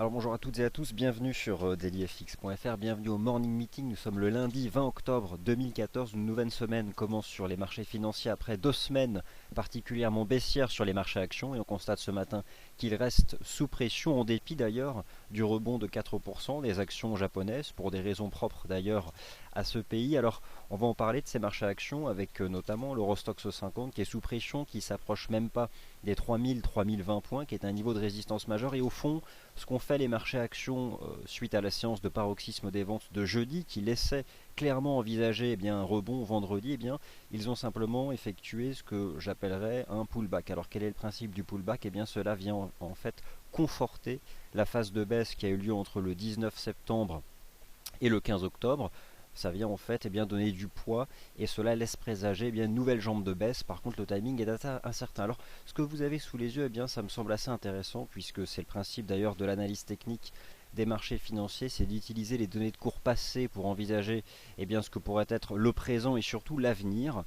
Alors bonjour à toutes et à tous, bienvenue sur dailyfx.fr, bienvenue au Morning Meeting. Nous sommes le lundi 20 octobre 2014, une nouvelle semaine commence sur les marchés financiers après 2 semaines particulièrement baissières sur les marchés actions et on constate ce matin qu'ils restent sous pression en dépit d'ailleurs du rebond de 4% des actions japonaises pour des raisons propres d'ailleurs à ce pays. Alors on va en parler de ces marchés actions avec notamment l'Eurostoxx 50 qui est sous pression, qui s'approche même pas des 3020 points, qui est un niveau de résistance majeur et au fond ce qu'ont fait les marchés actions suite à la séance de paroxysme des ventes de jeudi, qui laissait clairement envisager un rebond vendredi, ils ont simplement effectué ce que j'appellerais un pullback. Alors quel est le principe du pullback? Cela vient en fait conforter la phase de baisse qui a eu lieu entre le 19 septembre et le 15 octobre. Ça vient en fait donner du poids et cela laisse présager une nouvelle jambe de baisse. Par contre le timing est assez incertain. Alors ce que vous avez sous les yeux, ça me semble assez intéressant puisque c'est le principe d'ailleurs de l'analyse technique des marchés financiers, c'est d'utiliser les données de cours passés pour envisager ce que pourrait être le présent et surtout l'avenir.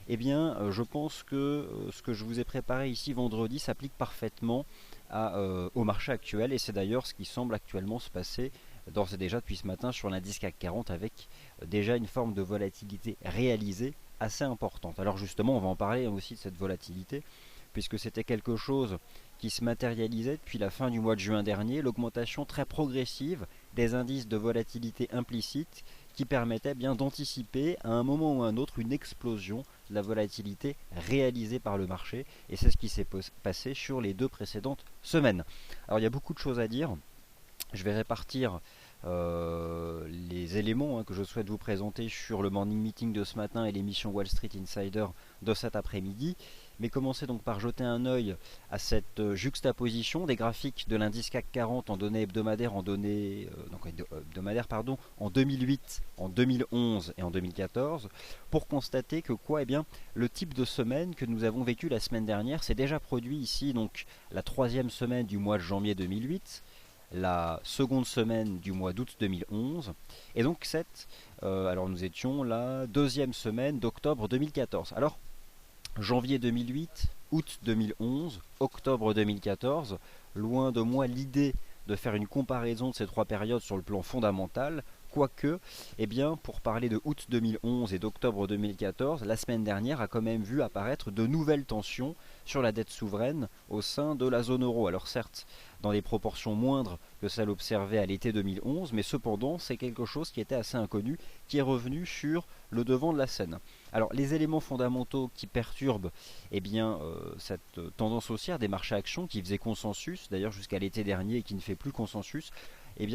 Je pense que ce que je vous ai préparé ici vendredi s'applique parfaitement au marché actuel et c'est d'ailleurs ce qui semble actuellement se passer d'ores et déjà depuis ce matin sur l'indice CAC 40 avec déjà une forme de volatilité réalisée assez importante. Alors justement, on va en parler aussi de cette volatilité, puisque c'était quelque chose qui se matérialisait depuis la fin du mois de juin dernier, l'augmentation très progressive des indices de volatilité implicite qui permettait d'anticiper à un moment ou à un autre une explosion de la volatilité réalisée par le marché, et c'est ce qui s'est passé sur les 2 précédentes semaines. Alors il y a beaucoup de choses à dire. Je vais répartir les éléments que je souhaite vous présenter sur le morning meeting de ce matin et l'émission Wall Street Insider de cet après-midi. Mais commencez donc par jeter un œil à cette juxtaposition des graphiques de l'indice CAC 40 en données hebdomadaires, en 2008, en 2011 et en 2014, pour constater que le type de semaine que nous avons vécu la semaine dernière s'est déjà produit ici, donc la 3e semaine du mois de janvier 2008, la seconde semaine du mois d'août 2011 et donc alors nous étions la 2e semaine d'octobre 2014. Alors janvier 2008, août 2011, octobre 2014, loin de moi l'idée de faire une comparaison de ces 3 périodes sur le plan fondamental, quoique, pour parler de août 2011 et d'octobre 2014, la semaine dernière a quand même vu apparaître de nouvelles tensions sur la dette souveraine au sein de la zone euro. Alors certes, dans des proportions moindres que celles observées à l'été 2011, mais cependant c'est quelque chose qui était assez inconnu, qui est revenu sur le devant de la scène. Alors les éléments fondamentaux qui perturbent cette tendance haussière des marchés actions qui faisait consensus, d'ailleurs jusqu'à l'été dernier et qui ne fait plus consensus,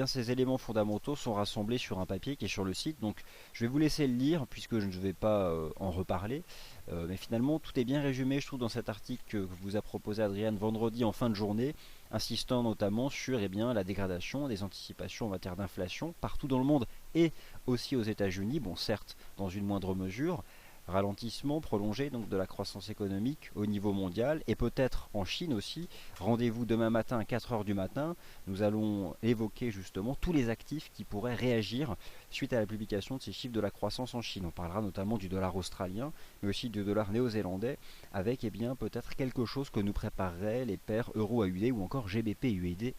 ces éléments fondamentaux sont rassemblés sur un papier qui est sur le site. Donc je vais vous laisser le lire puisque je ne vais pas en reparler. Mais finalement tout est bien résumé je trouve dans cet article que vous a proposé Adrian vendredi en fin de journée, insistant notamment sur la dégradation des anticipations en matière d'inflation partout dans le monde et aussi aux États-Unis, bon certes dans une moindre mesure, ralentissement prolongé donc de la croissance économique au niveau mondial et peut-être en Chine aussi. Rendez-vous demain matin à 4h du matin, nous allons évoquer justement tous les actifs qui pourraient réagir suite à la publication de ces chiffres de la croissance en Chine. On parlera notamment du dollar australien, mais aussi du dollar néo-zélandais, avec peut-être quelque chose que nous prépareraient les paires euro-AUD ou encore GBP-AUD.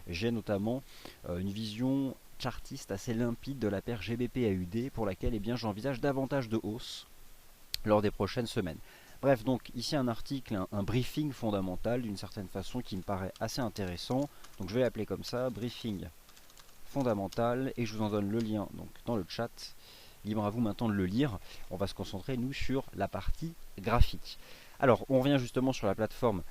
J'ai notamment une vision chartiste assez limpide de la paire GBP-AUD pour laquelle j'envisage davantage de hausse lors des prochaines semaines. Bref, donc ici un article, un briefing fondamental d'une certaine façon qui me paraît assez intéressant. Donc je vais l'appeler comme ça, briefing fondamental, et je vous en donne le lien donc dans le chat. Libre à vous maintenant de le lire. On va se concentrer nous sur la partie graphique. Alors, on revient justement sur la plateforme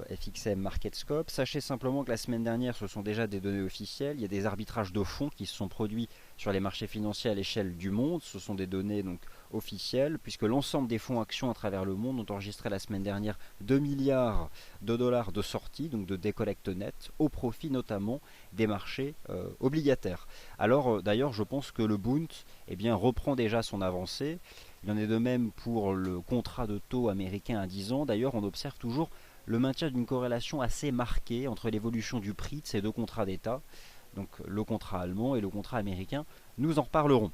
FXM MarketScope. Sachez simplement que la semaine dernière, ce sont déjà des données officielles. Il y a des arbitrages de fonds qui se sont produits sur les marchés financiers à l'échelle du monde. Ce sont des données donc officielles, puisque l'ensemble des fonds actions à travers le monde ont enregistré la semaine dernière 2 milliards de dollars de sortie, donc de décollecte nette, au profit notamment des marchés obligataires. Alors, d'ailleurs, je pense que le Bund reprend déjà son avancée. Il en est de même pour le contrat de taux américain à 10 ans. D'ailleurs, on observe toujours le maintien d'une corrélation assez marquée entre l'évolution du prix de ces 2 contrats d'État, donc le contrat allemand et le contrat américain. Nous en reparlerons.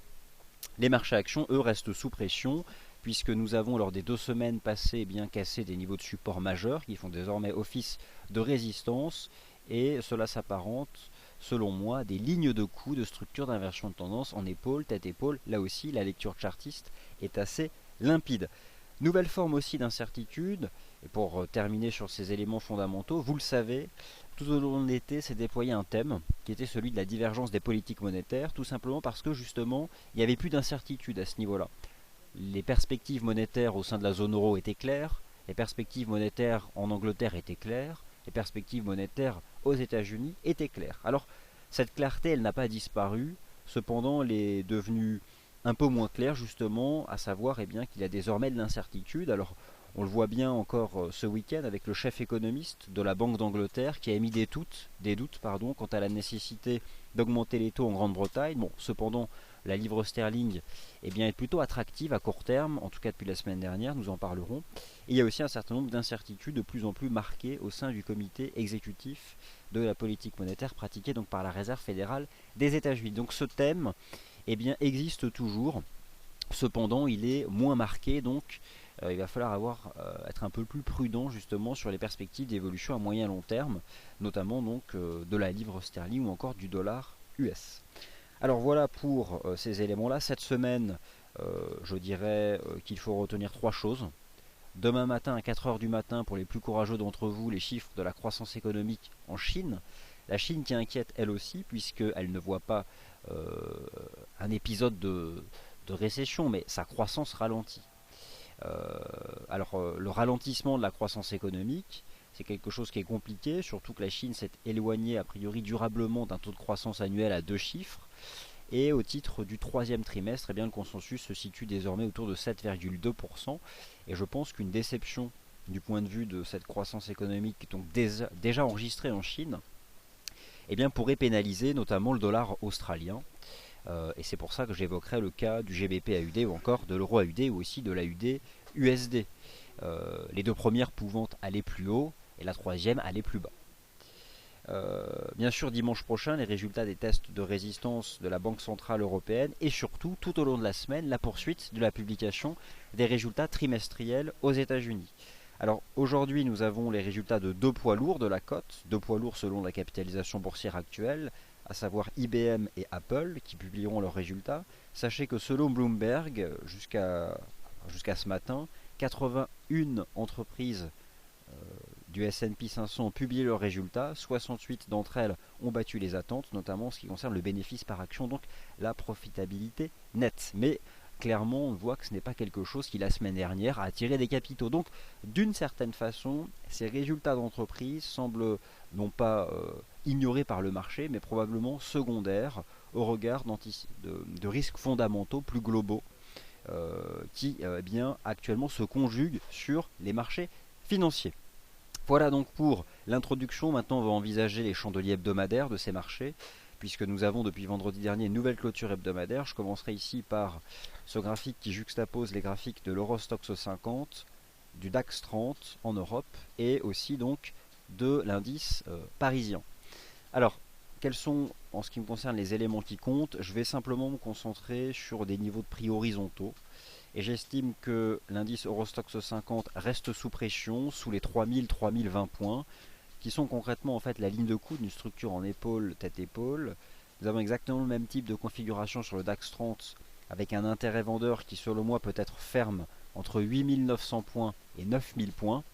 Les marchés actions, eux, restent sous pression, puisque nous avons, lors des 2 semaines passées, cassé des niveaux de support majeurs qui font désormais office de résistance. et cela s'apparente, selon moi, à des lignes de coups de structure d'inversion de tendance en épaule, tête-épaule. Là aussi, la lecture chartiste est assez limpide. Nouvelle forme aussi d'incertitude, et pour terminer sur ces éléments fondamentaux, vous le savez, tout au long de l'été s'est déployé un thème qui était celui de la divergence des politiques monétaires, tout simplement parce que justement, il n'y avait plus d'incertitude à ce niveau-là. Les perspectives monétaires au sein de la zone euro étaient claires, les perspectives monétaires en Angleterre étaient claires, les perspectives monétaires aux États-Unis étaient claires. Alors, cette clarté, elle n'a pas disparu, cependant, elle est devenue un peu moins claire, justement, à savoir bien qu'il y a désormais de l'incertitude. Alors, on le voit bien encore ce week-end avec le chef économiste de la Banque d'Angleterre qui a émis des doutes quant à la nécessité d'augmenter les taux en Grande-Bretagne. Bon, cependant, la livre sterling est plutôt attractive à court terme, en tout cas depuis la semaine dernière, nous en parlerons. Et il y a aussi un certain nombre d'incertitudes de plus en plus marquées au sein du comité exécutif de la politique monétaire pratiquée donc par la Réserve fédérale des États-Unis. Donc ce thème existe toujours, cependant il est moins marqué, donc il va falloir être un peu plus prudent justement sur les perspectives d'évolution à moyen et long terme, notamment donc de la livre sterling ou encore du dollar US. Alors voilà pour ces éléments-là. Cette semaine, je dirais qu'il faut retenir 3 choses. Demain matin à 4 heures du matin, pour les plus courageux d'entre vous, les chiffres de la croissance économique en Chine. La Chine qui inquiète elle aussi, puisqu'elle ne voit pas un épisode de récession, mais sa croissance ralentit. Le ralentissement de la croissance économique, c'est quelque chose qui est compliqué, surtout que la Chine s'est éloignée a priori durablement d'un taux de croissance annuel à 2 chiffres. Et au titre du troisième trimestre, le consensus se situe désormais autour de 7,2%. Et je pense qu'une déception du point de vue de cette croissance économique donc déjà enregistrée en Chine pourrait pénaliser notamment le dollar australien. Et c'est pour ça que j'évoquerai le cas du GBP AUD ou encore de l'euro AUD ou aussi de l'AUD USD. Les deux premières pouvant aller plus haut et la troisième aller plus bas. Bien sûr, dimanche prochain, les résultats des tests de résistance de la Banque Centrale Européenne et surtout, tout au long de la semaine, la poursuite de la publication des résultats trimestriels aux États-Unis. Alors aujourd'hui, nous avons les résultats de 2 poids lourds de la cote, 2 poids lourds selon la capitalisation boursière actuelle, à savoir IBM et Apple, qui publieront leurs résultats. Sachez que selon Bloomberg, jusqu'à ce matin, 81 entreprises du S&P 500 ont publié leurs résultats, 68 d'entre elles ont battu les attentes, notamment en ce qui concerne le bénéfice par action, donc la profitabilité nette. Mais clairement, on voit que ce n'est pas quelque chose qui, la semaine dernière, a attiré des capitaux. Donc, d'une certaine façon, ces résultats d'entreprise semblent non pas ignorés par le marché, mais probablement secondaires au regard de risques fondamentaux plus globaux qui actuellement se conjuguent sur les marchés financiers. Voilà donc pour l'introduction. Maintenant, on va envisager les chandeliers hebdomadaires de ces marchés, puisque nous avons depuis vendredi dernier une nouvelle clôture hebdomadaire. Je commencerai ici par ce graphique qui juxtapose les graphiques de l'Eurostoxx 50, du DAX 30 en Europe et aussi donc de l'indice parisien. Alors, quels sont, en ce qui me concerne, les éléments qui comptent? Je vais simplement me concentrer sur des niveaux de prix horizontaux. Et j'estime que l'indice Eurostoxx 50 reste sous pression, sous les 3000-3020 points, qui sont concrètement en fait la ligne de coup d'une structure en épaule, tête-épaule. Nous avons exactement le même type de configuration sur le DAX 30, avec un intérêt vendeur qui selon moi peut être ferme entre 8900 points et 9000 points.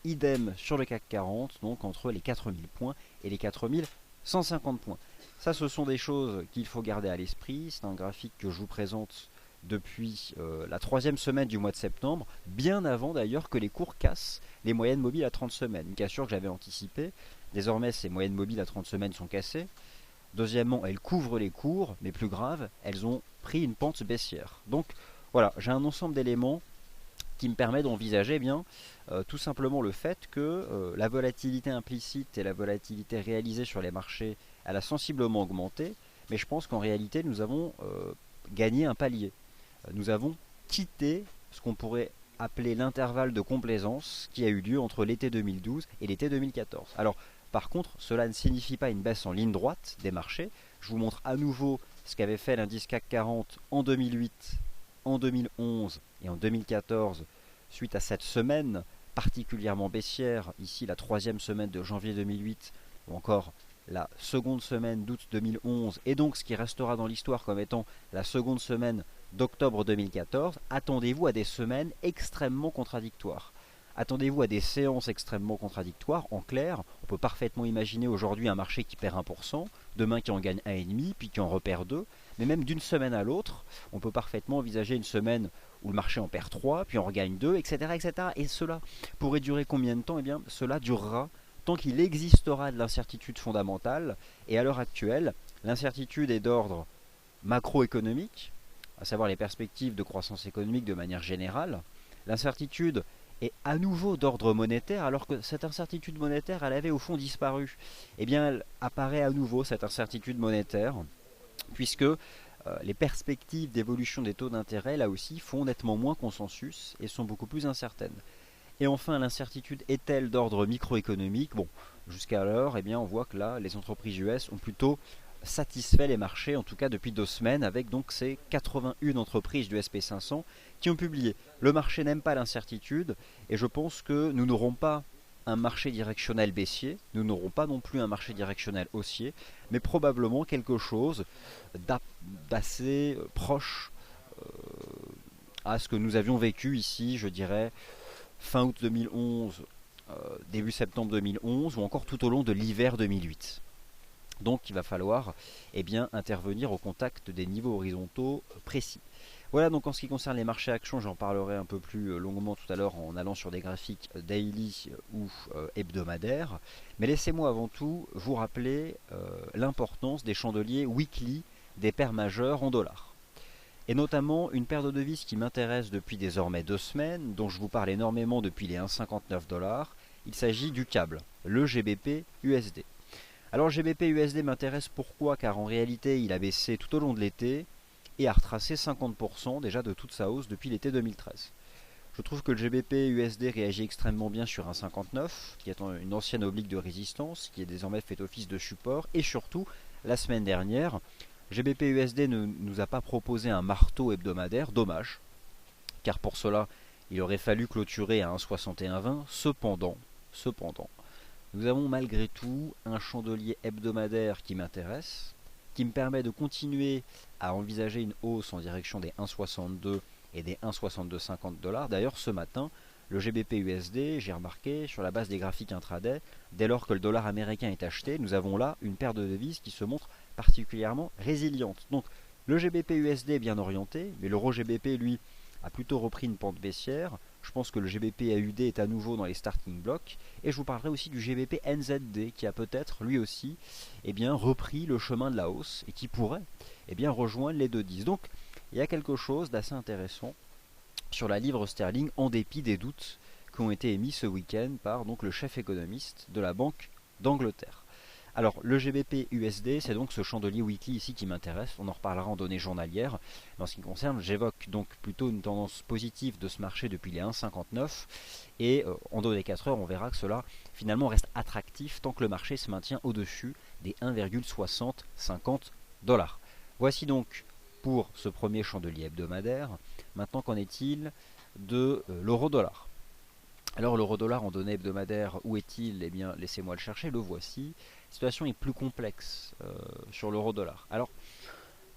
Idem sur le CAC 40, donc entre les 4000 points et les 4150 points. Ça, ce sont des choses qu'il faut garder à l'esprit. C'est un graphique que je vous présente depuis la 3e semaine du mois de septembre, bien avant d'ailleurs que les cours cassent les moyennes mobiles à 30 semaines. Une cassure que j'avais anticipée. Désormais, ces moyennes mobiles à 30 semaines sont cassées. Deuxièmement, elles couvrent les cours, mais plus grave, elles ont pris une pente baissière. Donc voilà, j'ai un ensemble d'éléments qui me permet d'envisager tout simplement le fait que la volatilité implicite et la volatilité réalisée sur les marchés, elle a sensiblement augmenté, mais je pense qu'en réalité, nous avons gagné un palier. Nous avons quitté ce qu'on pourrait appeler l'intervalle de complaisance qui a eu lieu entre l'été 2012 et l'été 2014. Alors, par contre, cela ne signifie pas une baisse en ligne droite des marchés. Je vous montre à nouveau ce qu'avait fait l'indice CAC 40 en 2008, en 2011 et en 2014 suite à cette semaine particulièrement baissière, ici la 3e semaine de janvier 2008, ou encore la seconde semaine d'août 2011, et donc ce qui restera dans l'histoire comme étant la seconde semaine d'octobre 2014, attendez-vous à des semaines extrêmement contradictoires. Attendez-vous à des séances extrêmement contradictoires. En clair, on peut parfaitement imaginer aujourd'hui un marché qui perd 1%, demain qui en gagne 1,5%, puis qui en repère 2%, mais même d'une semaine à l'autre, on peut parfaitement envisager une semaine où le marché en perd 3, puis en regagne 2, etc., etc. Et cela pourrait durer combien de temps? Eh bien, cela durera tant qu'il existera de l'incertitude fondamentale. Et à l'heure actuelle, l'incertitude est d'ordre macroéconomique, à savoir les perspectives de croissance économique de manière générale. L'incertitude est à nouveau d'ordre monétaire, alors que cette incertitude monétaire, elle avait au fond disparu. Eh bien, elle apparaît à nouveau, cette incertitude monétaire, puisque les perspectives d'évolution des taux d'intérêt, là aussi, font nettement moins consensus et sont beaucoup plus incertaines. Et enfin, l'incertitude est-elle d'ordre microéconomique? Bon, jusqu'alors, eh bien, on voit que là, les entreprises US ont plutôt satisfait les marchés, en tout cas depuis 2 semaines, avec donc ces 81 entreprises du SP500 qui ont publié. Le marché n'aime pas l'incertitude, et je pense que nous n'aurons pas un marché directionnel baissier, nous n'aurons pas non plus un marché directionnel haussier, mais probablement quelque chose d'assez proche à ce que nous avions vécu ici, je dirais, fin août 2011, début septembre 2011, ou encore tout au long de l'hiver 2008. Donc il va falloir intervenir au contact des niveaux horizontaux précis. Voilà donc en ce qui concerne les marchés actions, j'en parlerai un peu plus longuement tout à l'heure en allant sur des graphiques daily ou hebdomadaires. Mais laissez-moi avant tout vous rappeler l'importance des chandeliers weekly des paires majeures en dollars. Et notamment une paire de devises qui m'intéresse depuis désormais 2 semaines, dont je vous parle énormément depuis les 1,59 $. Il s'agit du câble, le GBP USD. Alors GBP USD m'intéresse pourquoi? Car en réalité il a baissé tout au long de l'été et a retracé 50% déjà de toute sa hausse depuis l'été 2013. Je trouve que le GBP USD réagit extrêmement bien sur un 59, qui est une ancienne oblique de résistance, qui est désormais fait office de support, et surtout, la semaine dernière, GBP USD ne nous a pas proposé un marteau hebdomadaire, dommage, car pour cela, il aurait fallu clôturer à 1,6120, cependant, nous avons malgré tout un chandelier hebdomadaire qui m'intéresse, qui me permet de continuer à envisager une hausse en direction des 1,62 et des 1,6250 $. D'ailleurs, ce matin, le GBP USD, j'ai remarqué sur la base des graphiques intraday, dès lors que le dollar américain est acheté, nous avons là une paire de devises qui se montre particulièrement résiliente. Donc, le GBP USD est bien orienté, mais l'euro GBP, lui, a plutôt repris une pente baissière. Je pense que le GBP AUD est à nouveau dans les starting blocks. Et je vous parlerai aussi du GBP NZD qui a peut-être lui aussi repris le chemin de la hausse et qui pourrait rejoindre les 2,10. Donc il y a quelque chose d'assez intéressant sur la livre sterling en dépit des doutes qui ont été émis ce week-end par donc, le chef économiste de la Banque d'Angleterre. Alors le GBP USD, c'est donc ce chandelier weekly ici qui m'intéresse, on en reparlera en données journalières. Mais en ce qui me concerne, j'évoque donc plutôt une tendance positive de ce marché depuis les 1,59 et en données 4 heures, on verra que cela finalement reste attractif tant que le marché se maintient au-dessus des 1,6050 $. Voici donc pour ce premier chandelier hebdomadaire. Maintenant, qu'en est-il de l'euro-dollar? Alors l'euro-dollar en données hebdomadaires, où est-il? Eh bien, laissez-moi le chercher, le voici. La situation est plus complexe sur l'euro-dollar. Alors,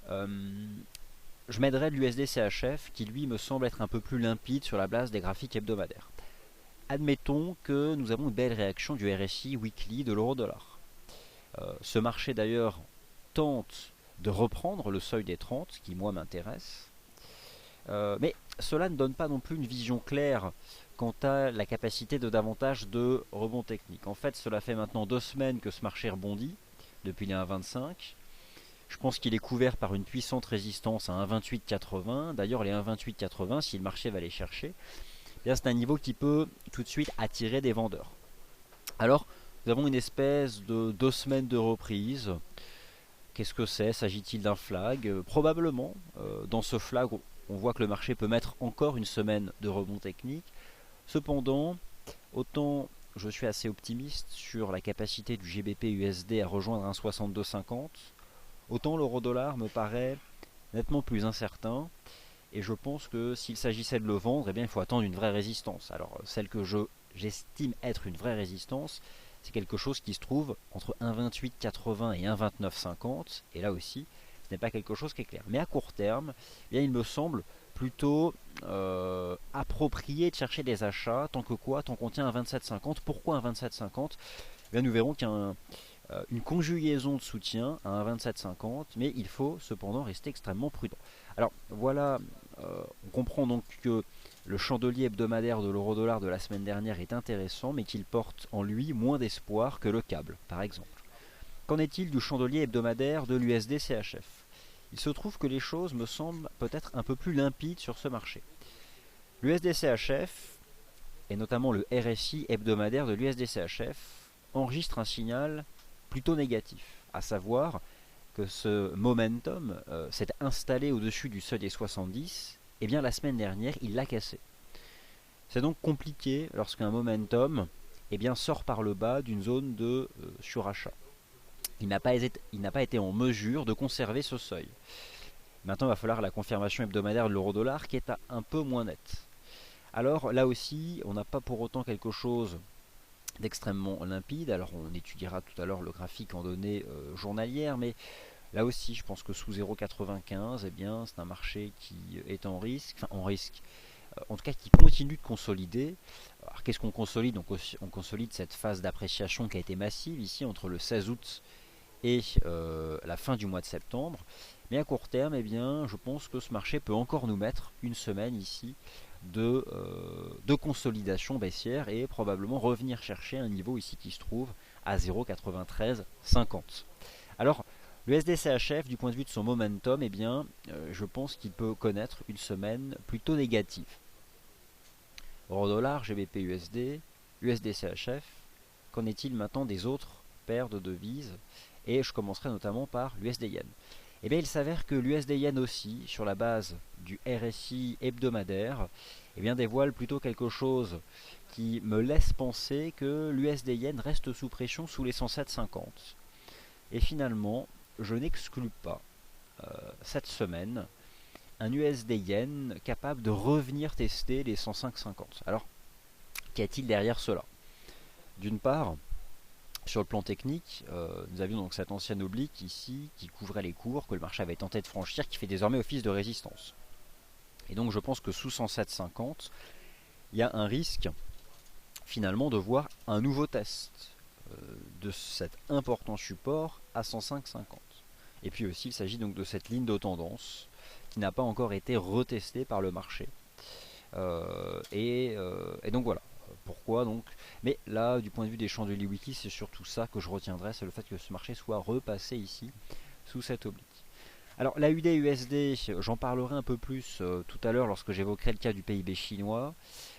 je m'aiderai de l'USD CHF qui lui me semble être un peu plus limpide sur la base des graphiques hebdomadaires. Admettons que nous avons une belle réaction du RSI weekly de l'euro-dollar. Ce marché d'ailleurs tente de reprendre le seuil des 30, qui moi m'intéresse. Mais cela ne donne pas non plus une vision claire quant à la capacité de davantage de rebond technique. En fait, cela fait maintenant 2 semaines que ce marché rebondit, depuis les 1,25. Je pense qu'il est couvert par une puissante résistance à 1,2880. D'ailleurs, les 1,2880, si le marché va les chercher, c'est un niveau qui peut tout de suite attirer des vendeurs. Alors, nous avons une espèce de 2 semaines de reprise. Qu'est-ce que c'est? S'agit-il d'un flag? Probablement. Dans ce flag, on voit que le marché peut mettre encore une semaine de rebond technique. Cependant, autant je suis assez optimiste sur la capacité du GBP USD à rejoindre 1,6250, autant l'euro-dollar me paraît nettement plus incertain. Et je pense que s'il s'agissait de le vendre, il faut attendre une vraie résistance. Alors celle que j'estime être une vraie résistance, c'est quelque chose qui se trouve entre 1,2880 et 1,2950, et là aussi, ce n'est pas quelque chose qui est clair. Mais à court terme, eh bien, il me semble plutôt approprié de chercher des achats, tant que quoi, tant qu'on tient un 27,50. Pourquoi un 27,50? Eh bien, nous verrons qu'il y a une conjugaison de soutien à un 27,50, mais il faut cependant rester extrêmement prudent. Alors voilà, on comprend donc que le chandelier hebdomadaire de l'euro-dollar de la semaine dernière est intéressant, mais qu'il porte en lui moins d'espoir que le câble, par exemple. Qu'en est-il du chandelier hebdomadaire de l'USD-CHF? Il se trouve que les choses me semblent peut-être un peu plus limpides sur ce marché. L'USD-CHF, et notamment le RSI hebdomadaire de l'USD-CHF, enregistre un signal plutôt négatif, à savoir que ce momentum s'est installé au-dessus du seuil des 70, et bien la semaine dernière il l'a cassé. C'est donc compliqué lorsqu'un momentum sort par le bas d'une zone de surachat. Il n'a pas été en mesure de conserver ce seuil. Maintenant il va falloir la confirmation hebdomadaire de l'euro-dollar qui est un peu moins nette. Alors là aussi on n'a pas pour autant quelque chose d'extrêmement limpide. Alors on étudiera tout à l'heure le graphique en données journalières, mais là aussi je pense que sous 0,95, c'est un marché qui est en risque, en tout cas qui continue de consolider. Alors qu'est-ce qu'on consolide? On consolide cette phase d'appréciation qui a été massive ici entre le 16 août et la fin du mois de septembre. Mais à court terme, je pense que ce marché peut encore nous mettre une semaine ici de consolidation baissière et probablement revenir chercher un niveau ici qui se trouve à 0,9350. Alors le SDCHF, du point de vue de son momentum, je pense qu'il peut connaître une semaine plutôt négative. Euro-dollar, GBP USD, USD-CHF, qu'en est-il maintenant des autres paires de devises? Et je commencerai notamment par l'USD-Yen. Il s'avère que l'USD-Yen aussi, sur la base du RSI hebdomadaire, dévoile plutôt quelque chose qui me laisse penser que l'USD-Yen reste sous pression sous les 107,50. Et finalement, je n'exclus pas cette semaine un USD-Yen capable de revenir tester les 105,50. Alors, qu'y a-t-il derrière cela? D'une part, sur le plan technique, nous avions donc cette ancienne oblique ici qui couvrait les cours que le marché avait tenté de franchir, qui fait désormais office de résistance. Et donc je pense que sous 107,50, il y a un risque finalement de voir un nouveau test de cet important support à 105,50. Et puis aussi il s'agit donc de cette ligne de tendance qui n'a pas encore été retestée par le marché. Et donc voilà. Pourquoi donc? Mais là, du point de vue des chandeliers weekly, c'est surtout ça que je retiendrai, c'est le fait que ce marché soit repassé ici sous cette oblique. Alors la UD-USD, j'en parlerai un peu plus tout à l'heure lorsque j'évoquerai le cas du PIB chinois.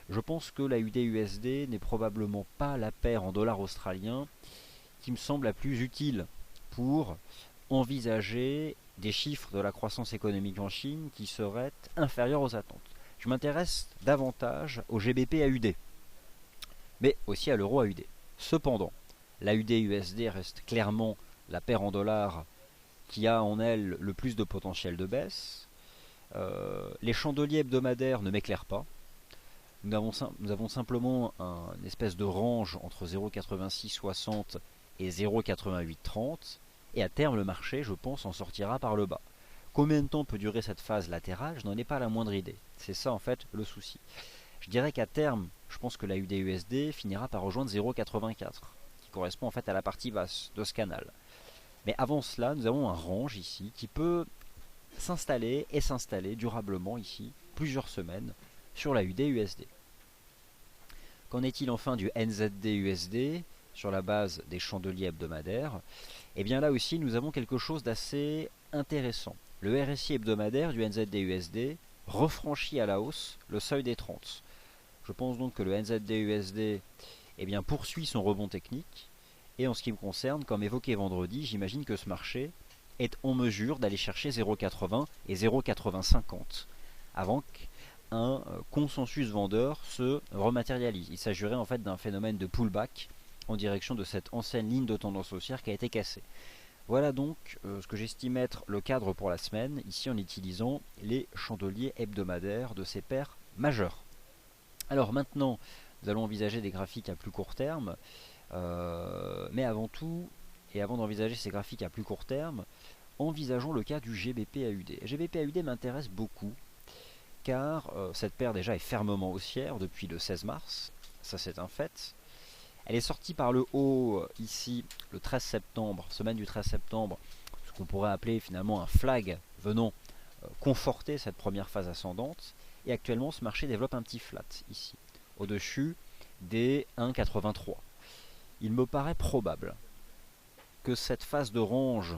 Je pense que la UD-USD n'est probablement pas la paire en dollars australiens qui me semble la plus utile pour envisager des chiffres de la croissance économique en Chine qui seraient inférieurs aux attentes. Je m'intéresse davantage au GBP AUD, mais aussi à l'euro AUD. Cependant, l'AUD-USD reste clairement la paire en dollars qui a en elle le plus de potentiel de baisse. Les chandeliers hebdomadaires ne m'éclairent pas. Nous avons simplement une espèce de range entre 0,8660 et 0,8830. Et à terme, le marché, je pense, en sortira par le bas. Combien de temps peut durer cette phase latérale? Je n'en ai pas la moindre idée. C'est ça en fait le souci. Je dirais qu'à terme, je pense que la UD-USD finira par rejoindre 0,84, qui correspond en fait à la partie basse de ce canal. Mais avant cela, nous avons un range ici qui peut s'installer et s'installer durablement ici, plusieurs semaines, sur la UD-USD. Qu'en est-il enfin du NZD-USD sur la base des chandeliers hebdomadaires? Là aussi, nous avons quelque chose d'assez intéressant. Le RSI hebdomadaire du NZD-USD refranchit à la hausse le seuil des 30. Je pense donc que le NZD-USD poursuit son rebond technique. Et en ce qui me concerne, comme évoqué vendredi, j'imagine que ce marché est en mesure d'aller chercher 0,80 et 0,8050 avant qu'un consensus vendeur se rematérialise. Il s'agirait en fait d'un phénomène de pullback en direction de cette ancienne ligne de tendance haussière qui a été cassée. Voilà donc ce que j'estime être le cadre pour la semaine, ici en utilisant les chandeliers hebdomadaires de ces paires majeures. Alors maintenant, nous allons envisager des graphiques à plus court terme. Mais avant tout, et avant d'envisager ces graphiques à plus court terme, envisageons le cas du GBP-AUD. GBP-AUD m'intéresse beaucoup, car cette paire déjà est fermement haussière depuis le 16 mars, ça c'est un fait. Elle est sortie par le haut ici le 13 septembre, semaine du 13 septembre, ce qu'on pourrait appeler finalement un flag venant conforter cette première phase ascendante. Et actuellement ce marché développe un petit flat ici, au-dessus des 1,83. Il me paraît probable que cette phase de range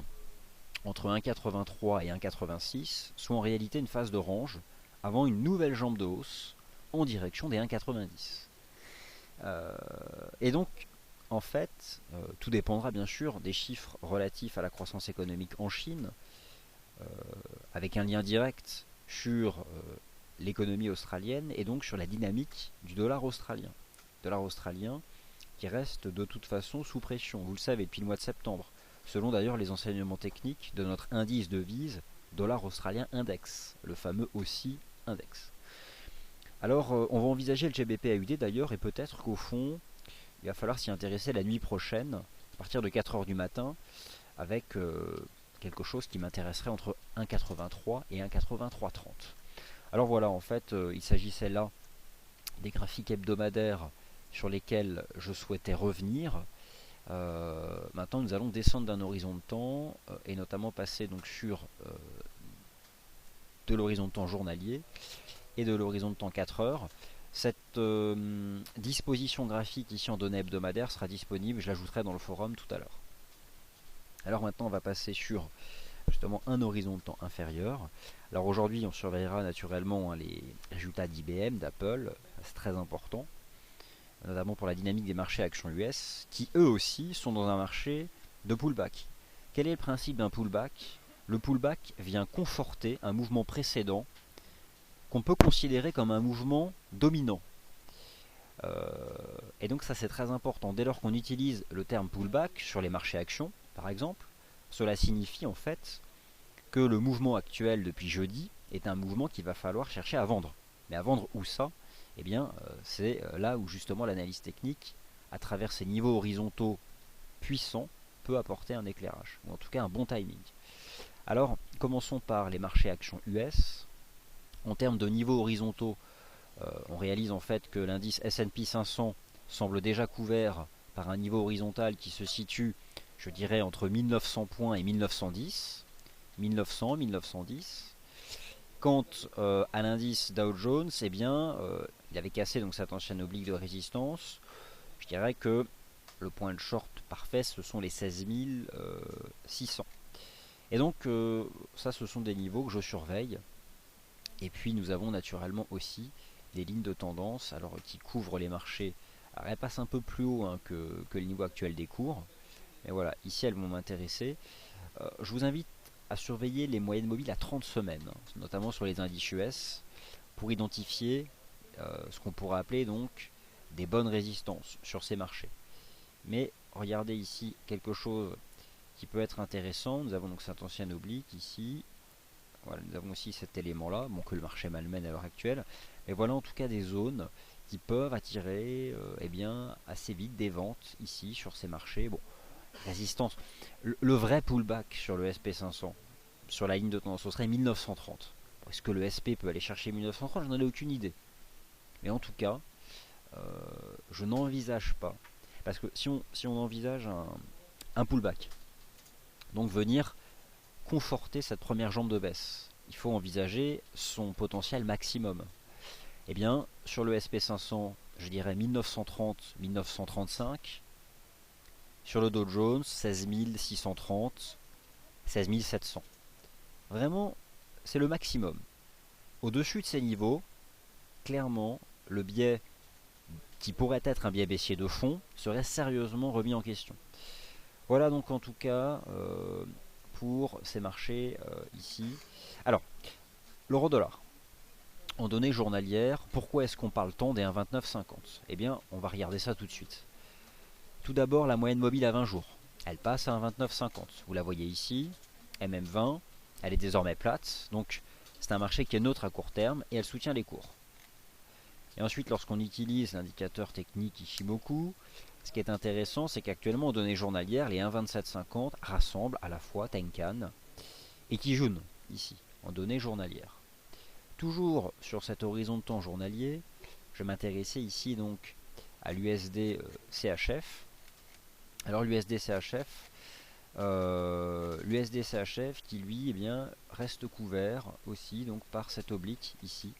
entre 1,83 et 1,86 soit en réalité une phase de range avant une nouvelle jambe de hausse en direction des 1,90. Et donc, en fait, tout dépendra bien sûr des chiffres relatifs à la croissance économique en Chine, avec un lien direct sur l'économie australienne et donc sur la dynamique du dollar australien. Dollar australien qui reste de toute façon sous pression, vous le savez, depuis le mois de septembre, selon d'ailleurs les enseignements techniques de notre indice de devise dollar australien index, le fameux aussi index. Alors on va envisager le GBP-AUD d'ailleurs, et peut-être qu'au fond il va falloir s'y intéresser la nuit prochaine à partir de 4 heures du matin avec quelque chose qui m'intéresserait entre 1,83 et 1,8330. Alors voilà, en fait il s'agissait là des graphiques hebdomadaires sur lesquels je souhaitais revenir. Maintenant nous allons descendre d'un horizon de temps et notamment passer donc sur de l'horizon de temps journalier et de l'horizon de temps 4 heures. Cette disposition graphique ici en données hebdomadaires sera disponible, je l'ajouterai dans le forum tout à l'heure. Alors maintenant on va passer sur justement un horizon de temps inférieur. Alors aujourd'hui on surveillera naturellement les résultats d'IBM, d'Apple, c'est très important, notamment pour la dynamique des marchés actions US, qui eux aussi sont dans un marché de pullback. Quel est le principe d'un pullback? Le pullback vient conforter un mouvement précédent qu'on peut considérer comme un mouvement dominant. Et donc ça c'est très important. Dès lors qu'on utilise le terme pullback sur les marchés actions, par exemple, cela signifie en fait que le mouvement actuel depuis jeudi est un mouvement qu'il va falloir chercher à vendre. Mais à vendre où ça? Eh bien c'est là où justement l'analyse technique, à travers ces niveaux horizontaux puissants, peut apporter un éclairage, ou en tout cas un bon timing. Alors commençons par les marchés actions US. En termes de niveaux horizontaux, on réalise en fait que l'indice S&P 500 semble déjà couvert par un niveau horizontal qui se situe, je dirais, entre 1900 points et 1910. 1900, 1910. Quant à l'indice Dow Jones, eh bien, il avait cassé donc cette ancienne oblique de résistance. Je dirais que le point de short parfait, ce sont les 16 600. Et donc, ça, ce sont des niveaux que je surveille. Et puis nous avons naturellement aussi des lignes de tendance alors qui couvrent les marchés. Alors elles passent un peu plus haut que le niveau actuel des cours. Mais voilà, ici elles vont m'intéresser. Je vous invite à surveiller les moyennes mobiles à 30 semaines, notamment sur les indices US, pour identifier ce qu'on pourrait appeler donc des bonnes résistances sur ces marchés. Mais regardez ici quelque chose qui peut être intéressant. Nous avons donc cette ancienne oblique ici. Voilà, nous avons aussi cet élément-là, bon, que le marché malmène à l'heure actuelle. Mais voilà en tout cas des zones qui peuvent attirer eh bien, assez vite des ventes ici sur ces marchés. Bon, résistance. Le vrai pullback sur le SP500, sur la ligne de tendance, ce serait 1930. Est-ce que le SP peut aller chercher 1930? Je n'en ai aucune idée. Mais en tout cas, je n'envisage pas. Parce que si on envisage un pullback, donc venir conforter cette première jambe de baisse, il faut envisager son potentiel maximum. Et bien, sur le SP500, je dirais 1930, 1935. Sur le Dow Jones, 16 630, 16 700. Vraiment, c'est le maximum. Au-dessus de ces niveaux, clairement, le biais qui pourrait être un biais baissier de fond serait sérieusement remis en question. Voilà donc en tout cas pour ces marchés ici. Alors, l'euro-dollar. En données journalières, pourquoi est-ce qu'on parle tant des 1,2950? Eh bien, on va regarder ça tout de suite. Tout d'abord, la moyenne mobile à 20 jours. Elle passe à 1,2950. Vous la voyez ici, MM20. Elle est désormais plate. Donc, c'est un marché qui est neutre à court terme et elle soutient les cours. Et ensuite, lorsqu'on utilise l'indicateur technique Ishimoku, Ce qui est intéressant, c'est qu'actuellement, en données journalières, les 1,2750 rassemblent à la fois Tenkan et Kijun, ici, en données journalières. Toujours sur cet horizon de temps journalier, je m'intéressais ici donc à l'USD CHF. Alors l'USD CHF, qui lui reste couvert aussi donc par cet oblique ici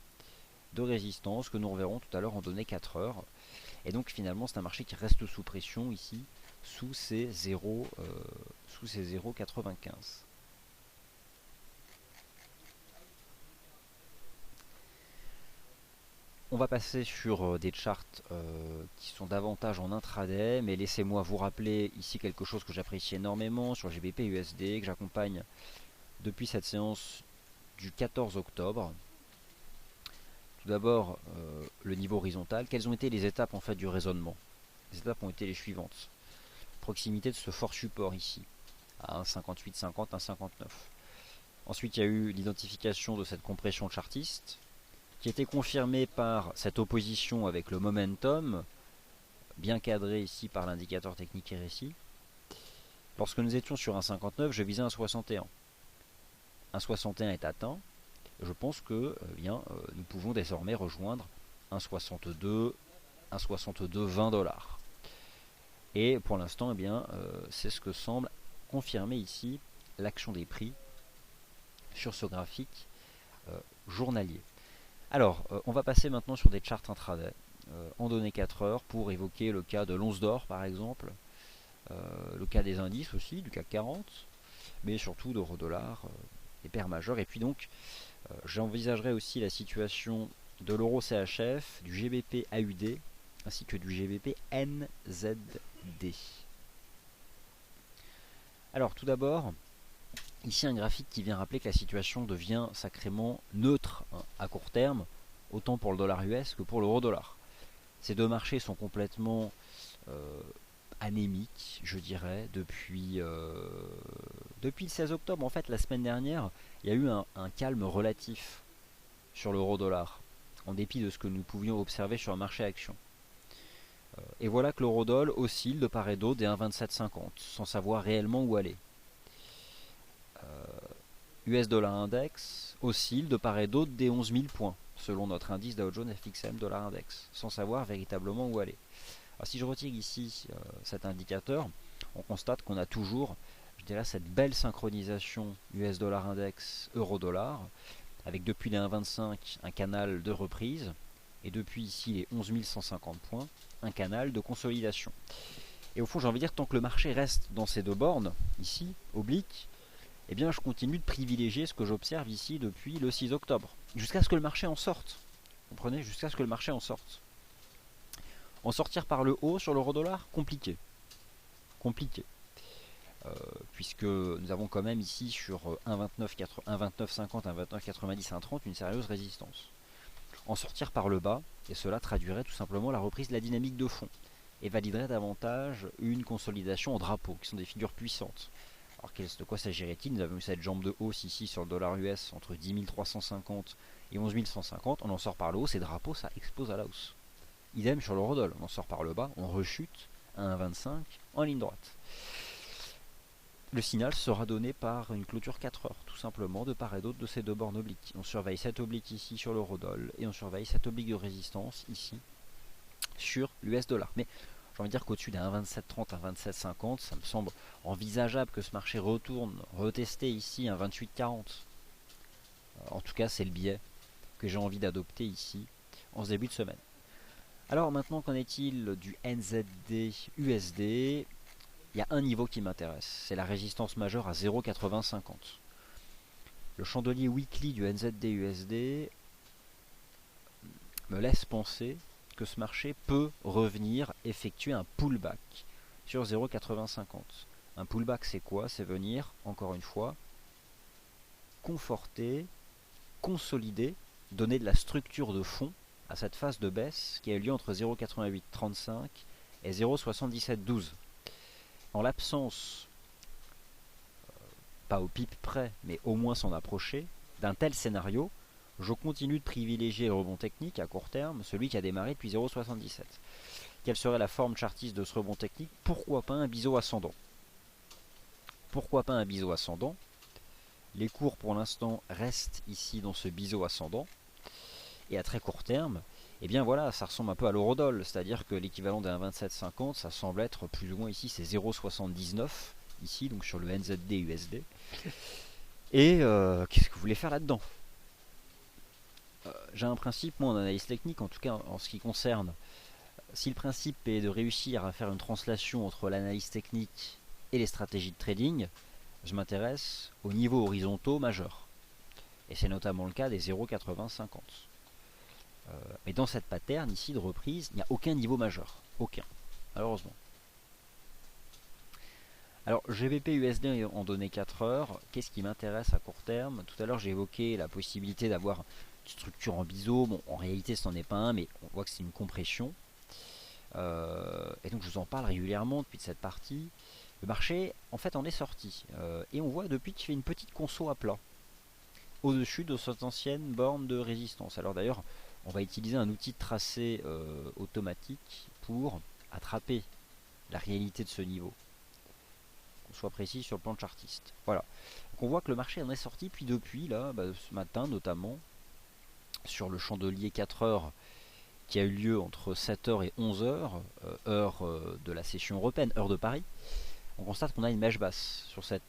de résistance que nous reverrons tout à l'heure en données 4 heures. Et donc finalement c'est un marché qui reste sous pression ici, sous ces 0,95. On va passer sur des charts qui sont davantage en intraday, mais laissez-moi vous rappeler ici quelque chose que j'apprécie énormément sur GBP USD, que j'accompagne depuis cette séance du 14 octobre. Tout d'abord, le niveau horizontal. Quelles ont été les étapes en fait du raisonnement? Les étapes ont été les suivantes. Proximité de ce fort support ici, à 1,5850, 1,59. Ensuite, il y a eu l'identification de cette compression chartiste, qui était confirmée par cette opposition avec le momentum, bien cadré ici par l'indicateur technique RSI. Lorsque nous étions sur 1,59, je visais 1,61. 1,61 est atteint. Je pense que nous pouvons désormais rejoindre 1,62, 1,62, 20 $. Et pour l'instant, c'est ce que semble confirmer ici l'action des prix sur ce graphique journalier. Alors, on va passer maintenant sur des charts intraday en données 4 heures pour évoquer le cas de l'once d'or par exemple, le cas des indices aussi, du CAC 40, mais surtout d'euro-dollar, des paires majeures. Et puis donc, j'envisagerai aussi la situation de l'euro CHF, du GBP AUD, ainsi que du GBP NZD. Alors tout d'abord, ici un graphique qui vient rappeler que la situation devient sacrément neutre à court terme, autant pour le dollar US que pour l'euro dollar. Ces deux marchés sont complètement anémiques, je dirais, depuis le 16 octobre. En fait, la semaine dernière, il y a eu un calme relatif sur l'euro dollar, en dépit de ce que nous pouvions observer sur le marché actions. Et voilà que l'eurodoll oscille de part et d'autre des 1,2750, sans savoir réellement où aller. US dollar index oscille de part et d'autre des 11 000 points, selon notre indice Dow Jones FXM dollar index, sans savoir véritablement où aller. Alors si je retire ici cet indicateur, on constate qu'on a toujours, je dirais, cette belle synchronisation US dollar index euro dollar, avec depuis les 1,25 un canal de reprise, et depuis ici les 11 150 points, un canal de consolidation. Et au fond, j'ai envie de dire, tant que le marché reste dans ces deux bornes, ici, oblique, eh bien je continue de privilégier ce que j'observe ici depuis le 6 octobre, jusqu'à ce que le marché en sorte. Vous comprenez? Jusqu'à ce que le marché en sorte. En sortir par le haut sur l'euro-dollar, compliqué. Compliqué. Puisque nous avons quand même ici sur 1,2950, 1,2990, 1,30 une sérieuse résistance. En sortir par le bas, et cela traduirait tout simplement la reprise de la dynamique de fond, et validerait davantage une consolidation en drapeau, qui sont des figures puissantes. Alors de quoi s'agirait-il? Nous avons eu cette jambe de hausse ici sur le dollar US entre 10 350 et 11 150, on en sort par le haut, ces drapeaux ça explose à la hausse. Idem sur l'eurodoll, on en sort par le bas, on rechute à 1,25 en ligne droite. Le signal sera donné par une clôture 4 heures, tout simplement, de part et d'autre de ces deux bornes obliques. On surveille cette oblique ici sur l'eurodoll et on surveille cette oblique de résistance ici sur l'US dollar. Mais j'ai envie de dire qu'au-dessus d'un 1,2730, un 1,2750, ça me semble envisageable que ce marché retourne, retester ici un 28,40. En tout cas, c'est le biais que j'ai envie d'adopter ici en ce début de semaine. Alors maintenant, qu'en est-il du NZD USD? Il y a un niveau qui m'intéresse, c'est la résistance majeure à 0,8050. Le chandelier weekly du NZD USD me laisse penser que ce marché peut revenir effectuer un pullback sur 0,8050. Un pullback, c'est quoi? C'est venir, encore une fois, conforter, consolider, donner de la structure de fond à cette phase de baisse qui a eu lieu entre 0,8835 et 0,7712. En l'absence, pas au pipe près, mais au moins s'en approcher, d'un tel scénario, je continue de privilégier le rebond technique à court terme, celui qui a démarré depuis 0,77. quelle serait la forme chartiste de ce rebond technique? Pourquoi pas un biseau ascendant? Pourquoi pas un biseau ascendant? Les cours pour l'instant restent ici dans ce biseau ascendant. Et à très court terme, eh bien voilà, ça ressemble un peu à l'eurodoll, c'est-à-dire que l'équivalent d'un 27,50, ça semble être plus ou moins ici, c'est 0,79 ici, donc sur le NZD USD. Et qu'est-ce que vous voulez faire là-dedans? J'ai un principe, moi en analyse technique, en tout cas en ce qui concerne, si le principe est de réussir à faire une translation entre l'analyse technique et les stratégies de trading, je m'intéresse aux niveaux horizontaux majeurs. Et c'est notamment le cas des 0,8050. Mais dans cette pattern ici de reprise, il n'y a aucun niveau majeur. Aucun. Malheureusement. Alors GBP USD en données 4 heures, qu'est-ce qui m'intéresse à court terme? Tout à l'heure j'ai évoqué la possibilité d'avoir une structure en biseau. Bon, en réalité ce n'en est pas un, mais on voit que c'est une compression. Et donc je vous en parle régulièrement depuis cette partie. Le marché en fait en est sorti. Et on voit depuis qu'il fait une petite conso à plat. Au-dessus de cette ancienne borne de résistance. Alors d'ailleurs, on va utiliser un outil de tracé automatique pour attraper la réalité de ce niveau. Qu'on soit précis sur le plan chartiste. Voilà. Donc on voit que le marché en est sorti, puis depuis, là, ce matin notamment, sur le chandelier 4 heures qui a eu lieu entre 7 heures et 11 heures, heure de la session européenne, heure de Paris, on constate qu'on a une mèche basse sur cette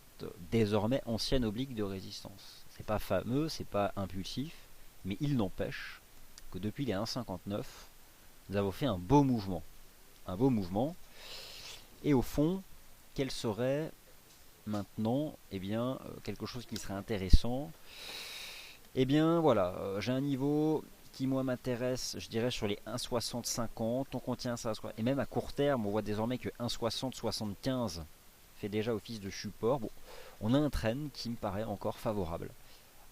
désormais ancienne oblique de résistance. C'est pas fameux, c'est pas impulsif, mais il n'empêche que depuis les 1,59, nous avons fait un beau mouvement. Un beau mouvement. Et au fond, quel serait maintenant quelque chose qui serait intéressant? Eh bien voilà, j'ai un niveau qui moi m'intéresse, je dirais sur les 1,60-50, on contient ça, et même à court terme, on voit désormais que 1,60-75 fait déjà office de support. Bon, on a un trend qui me paraît encore favorable.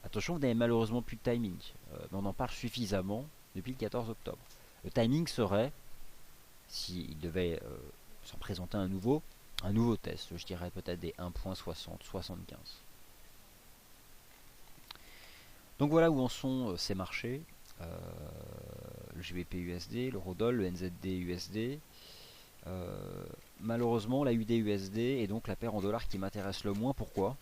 Attention, vous n'avez malheureusement plus de timing, mais on en parle suffisamment depuis le 14 octobre. Le timing serait, s'il devait s'en présenter un nouveau test, je dirais peut-être des 1,60-75. Donc voilà où en sont ces marchés. Le GBP USD, l'eurodoll, le NZD USD. Malheureusement, la UD USD est donc la paire en dollars qui m'intéresse le moins. Pourquoi?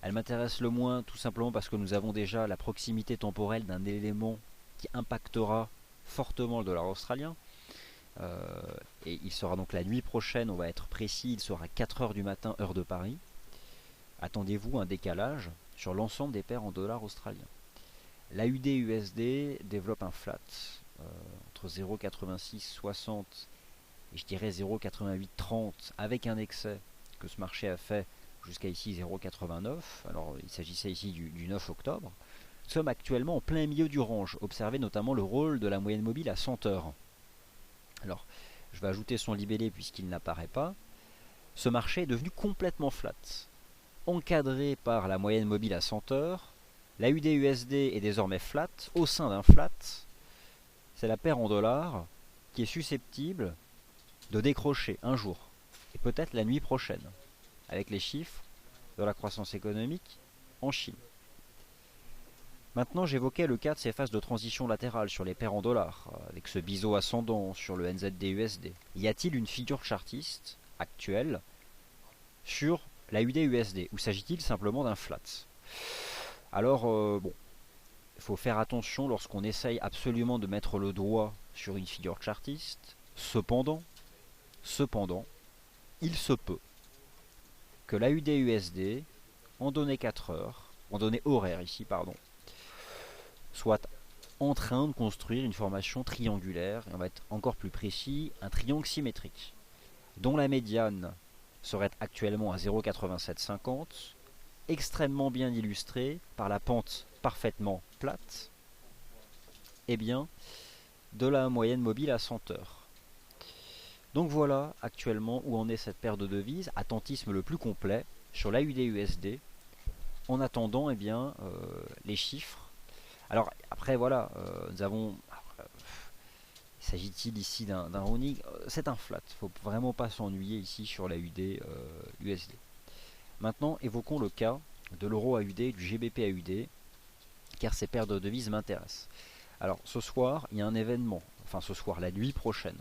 Elle m'intéresse le moins tout simplement parce que nous avons déjà la proximité temporelle d'un élément qui impactera fortement le dollar australien. Et il sera donc la nuit prochaine, on va être précis, il sera 4 heures du matin, heure de Paris. Attendez-vous un décalage sur l'ensemble des paires en dollars australiens. La UD USD développe un flat entre 0,8660 et je dirais 0,8830 avec un excès que ce marché a fait jusqu'à ici 0,89. Alors il s'agissait ici du 9 octobre. Nous sommes actuellement en plein milieu du range. Observez notamment le rôle de la moyenne mobile à 100 heures. Alors je vais ajouter son libellé puisqu'il n'apparaît pas. Ce marché est devenu complètement flat. Encadré par la moyenne mobile à 100 heures, la UD-USD est désormais flat. Au sein d'un flat, c'est la paire en dollars qui est susceptible de décrocher un jour, et peut-être la nuit prochaine, avec les chiffres de la croissance économique en Chine. Maintenant, j'évoquais le cas de ces phases de transition latérale sur les paires en dollars, avec ce biseau ascendant sur le NZD-USD. Y a-t-il une figure chartiste actuelle sur la UD-USD, ou s'agit-il simplement d'un flat? Alors, bon, il faut faire attention lorsqu'on essaye absolument de mettre le doigt sur une figure chartiste. Cependant, il se peut que la UD-USD, en données 4 heures, en données horaires ici, pardon, soit en train de construire une formation triangulaire, et on va être encore plus précis, un triangle symétrique, dont la médiane serait actuellement à 0,8750, extrêmement bien illustré par la pente parfaitement plate, et bien de la moyenne mobile à 100 heures. Donc voilà actuellement où en est cette paire de devises, attentisme le plus complet sur la UD-USD, en attendant les chiffres. Alors après voilà, nous avons... S'agit-il ici d'un running? C'est un flat, il ne faut vraiment pas s'ennuyer ici sur la UD-USD. Maintenant, évoquons le cas de l'euro AUD et du GBP AUD, car ces paires de devises m'intéressent. Alors, ce soir, il y a un événement, enfin ce soir, la nuit prochaine,